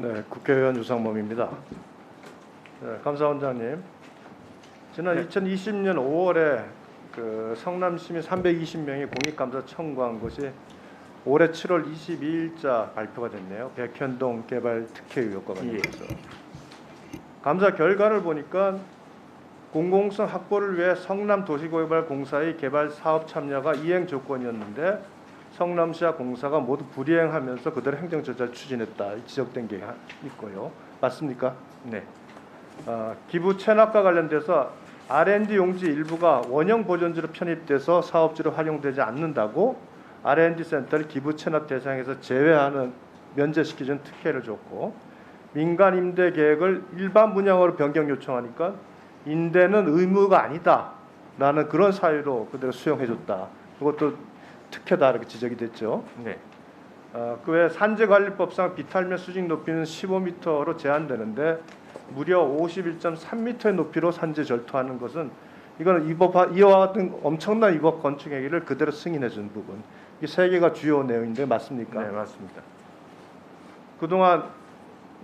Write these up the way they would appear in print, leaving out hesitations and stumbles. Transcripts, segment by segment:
네, 국회의원 유상범입니다. 네, 감사원장님, 지난 2020년 5월에 그 성남시민 320명이 공익감사 청구한 것이 올해 7월 22일자 발표가 됐네요. 백현동 개발 특혜 의혹과 관련해서. 감사 결과를 보니까 공공성 확보를 위해 성남도시개발공사의 개발 사업 참여가 이행 조건이었는데 성남시와 공사가 모두 불이행하면서 그대로 행정 절차를 추진했다 지적된 게 있고요. 맞습니까? 네. 기부 체납과 관련돼서 R&D 용지 일부가 원형 보존지로 편입돼서 사업지로 활용되지 않는다고 R&D 센터를 기부 체납 대상에서 제외하는 면제시키는 특혜를 줬고, 민간 임대 계획을 일반 분양으로 변경 요청하니까 임대는 의무가 아니다라는 그런 사유로 그대로 수용해줬다. 그것도 특혜다 이렇게 지적이 됐죠. 네. 그 외 산재관리법상 비탈면 수직 높이는 15m로 제한되는데 무려 51.3m의 높이로 산재 절토하는 것은 이거는 이와 같은 엄청난 위법 건축 행위를 그대로 승인해준 부분. 이 세 개가 주요 내용인데 맞습니까? 네, 맞습니다. 그동안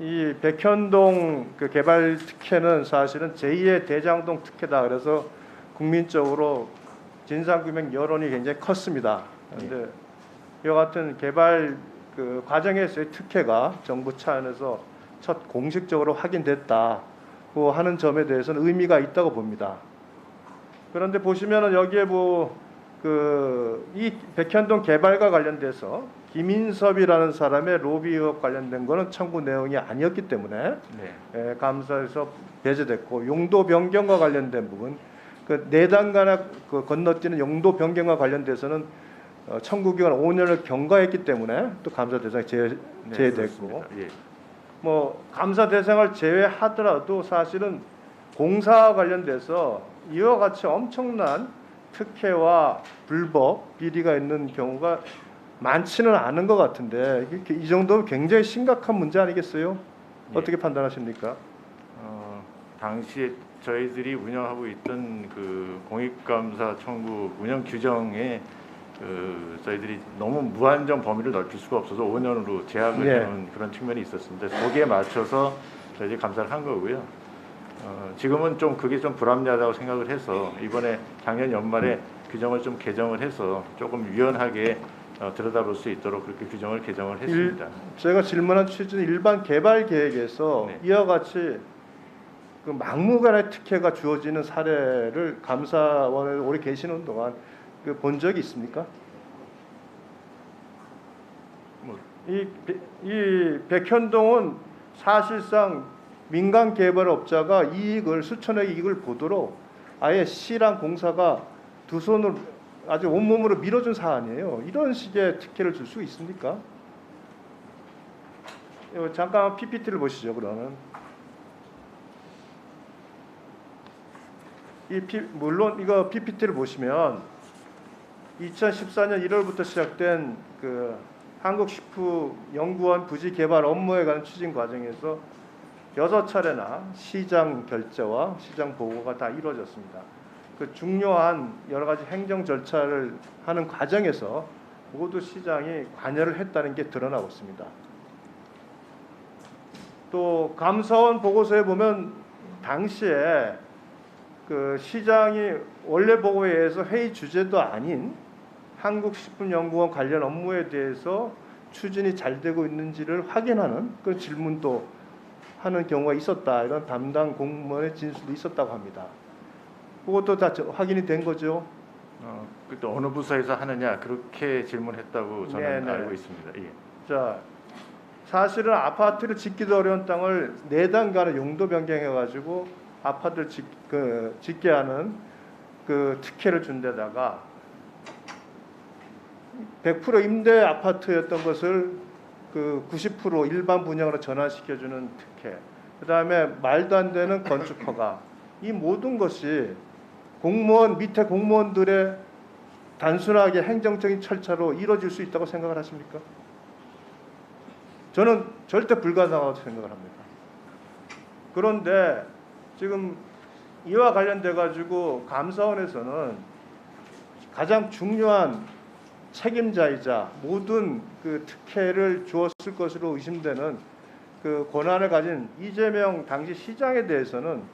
이 백현동 그 개발 특혜는 사실은 제2의 대장동 특혜다. 그래서 국민적으로 진상규명 여론이 굉장히 컸습니다. 그런데 이와 같은 개발 그 과정에서의 특혜가 정부 차원에서 첫 공식적으로 확인됐다고 하는 점에 대해서는 의미가 있다고 봅니다. 그런데 보시면은 여기에 이 백현동 개발과 관련돼서 김인섭이라는 사람의 로비 의혹 관련된 거는 청구 내용이 아니었기 때문에 감사에서 배제됐고, 용도 변경과 관련된 부분, 그 내단간에 건너뛰는 용도 변경과 관련돼서는 청구 기간 5년을 경과했기 때문에 또 감사 대상에 제외됐고, 뭐 감사 대상을 제외하더라도 사실은 공사와 관련돼서 이와 같이 엄청난 특혜와 불법 비리가 있는 경우가 많지는 않은 것 같은데 이 정도면 굉장히 심각한 문제 아니겠어요? 어떻게 판단하십니까? 당시에 저희들이 운영하고 있던 그 공익감사 청구 운영 규정에 저희들이 너무 무한정 범위를 넓힐 수가 없어서 5년으로 제약을 해놓은 그런 측면이 있었습니다. 거기에 맞춰서 저희들이 감사를 한 거고요. 지금은 좀 그게 좀 불합리하다고 생각을 해서 이번에 작년 연말에 규정을 좀 개정을 해서 조금 유연하게 들여다볼 수 있도록 그렇게 규정을 개정을 했습니다. 제가 질문한 취지는 일반 개발 계획에서 이와 같이 그 막무가내 특혜가 주어지는 사례를 감사원에 오래 계시는 동안 본 적이 있습니까? 이 백현동은 사실상 민간 개발업자가 수천억의 이익을 보도록 아예 시랑 공사가 두 손을 아주 온몸으로 밀어준 사안이에요. 이런 식의 특혜를 줄 수 있습니까? 잠깐 PPT를 보시죠. 그러면 물론 이거 PPT를 보시면 2014년 1월부터 시작된 그 한국식품연구원 부지 개발 업무에 관한 추진 과정에서 6차례나 시장 결재와 시장 보고가 다 이루어졌습니다. 그 중요한 여러 가지 행정 절차를 하는 과정에서 모두 시장이 관여를 했다는 게 드러나고 있습니다. 또 감사원 보고서에 보면 당시에 그 시장이 원래 보고에 의해서 회의 주제도 아닌 한국식품연구원 관련 업무에 대해서 추진이 잘 되고 있는지를 확인하는 그런 질문도 하는 경우가 있었다. 이런 담당 공무원의 진술도 있었다고 합니다. 그것도 다 확인이 된 거죠. 그때 어느 부서에서 하느냐 그렇게 질문했다고 저는 알고 있습니다. 자, 사실은 아파트를 짓기도 어려운 땅을 4단간의 용도 변경해가지고 아파트를 짓게 하는 그 특혜를 준 데다가 100% 임대 아파트였던 것을 그 90% 일반 분양으로 전환시켜주는 특혜, 그 다음에 말도 안 되는 건축 허가, 이 모든 것이 밑에 공무원들의 단순하게 행정적인 절차로 이루어질 수 있다고 생각을 하십니까? 저는 절대 불가능하다고 생각을 합니다. 그런데 지금 이와 관련돼 가지고 감사원에서는 가장 중요한 책임자이자 모든 그 특혜를 주었을 것으로 의심되는 그 권한을 가진 이재명 당시 시장에 대해서는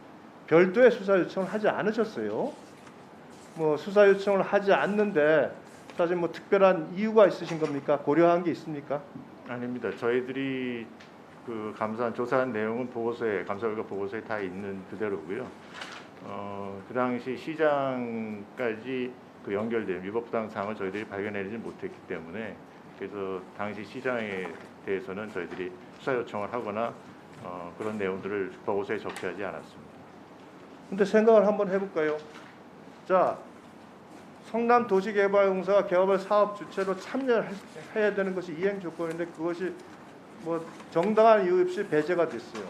별도의 수사 요청을 하지 않으셨어요. 뭐 수사 요청을 하지 않는데 사실 뭐 특별한 이유가 있으신 겁니까? 고려한 게 있습니까? 아닙니다. 저희들이 그 감사한 조사한 내용은 보고서에 감사 결과 보고서에 다 있는 그대로고요. 그 당시 시장까지 그 연결된 위법부당 사항을 저희들이 발견해내지 못했기 때문에 그래서 당시 시장에 대해서는 저희들이 수사 요청을 하거나 그런 내용들을 보고서에 적시하지 않았습니다. 근데 생각을 한번 해볼까요? 자, 성남도시개발공사가 개발 사업 주체로 참여해야 되는 것이 이행 조건인데 그것이 뭐 정당한 이유 없이 배제가 됐어요.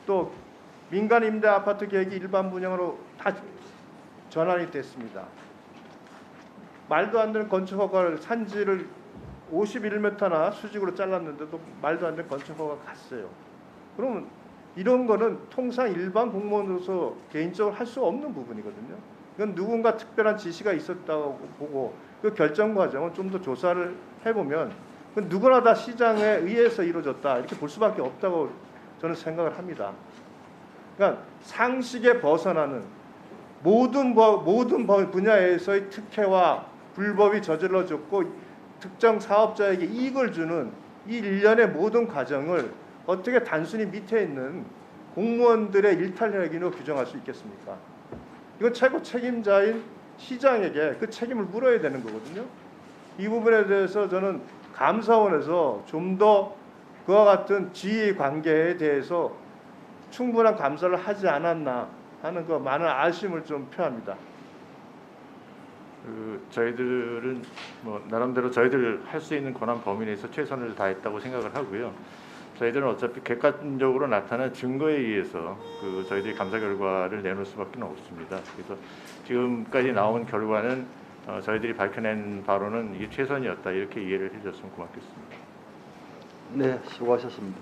또 민간 임대 아파트 계획이 일반 분양으로 다 전환이 됐습니다. 말도 안 되는 건축 허가를 산지를 51m나 수직으로 잘랐는데도 말도 안 되는 건축 허가가 갔어요. 그러면 이런 거는 통상 일반 공무원으로서 개인적으로 할 수 없는 부분이거든요. 이건 누군가 특별한 지시가 있었다고 보고 그 결정 과정은 좀 더 조사를 해보면 누구나 다 시장에 의해서 이루어졌다 이렇게 볼 수밖에 없다고 저는 생각을 합니다. 그러니까 상식에 벗어나는 모든 분야에서의 특혜와 불법이 저질러졌고 특정 사업자에게 이익을 주는 이 일련의 모든 과정을 어떻게 단순히 밑에 있는 공무원들의 일탈행위로 규정할 수 있겠습니까? 이건 최고 책임자인 시장에게 그 책임을 물어야 되는 거거든요. 이 부분에 대해서 저는 감사원에서 좀 더 그와 같은 지휘 관계에 대해서 충분한 감사를 하지 않았나 하는 그 많은 아쉬움을 좀 표합니다. 저희들은 뭐 나름대로 저희들 할 수 있는 권한 범위 내에서 최선을 다했다고 생각을 하고요. 저희들은 어차피 객관적으로 나타난 증거에 의해서 그 저희들이 감사 결과를 내놓을 수밖에 없습니다. 그래서 지금까지 나온 결과는 저희들이 밝혀낸 바로는 이게 최선이었다 이렇게 이해를 해주셨으면 고맙겠습니다. 네, 수고하셨습니다.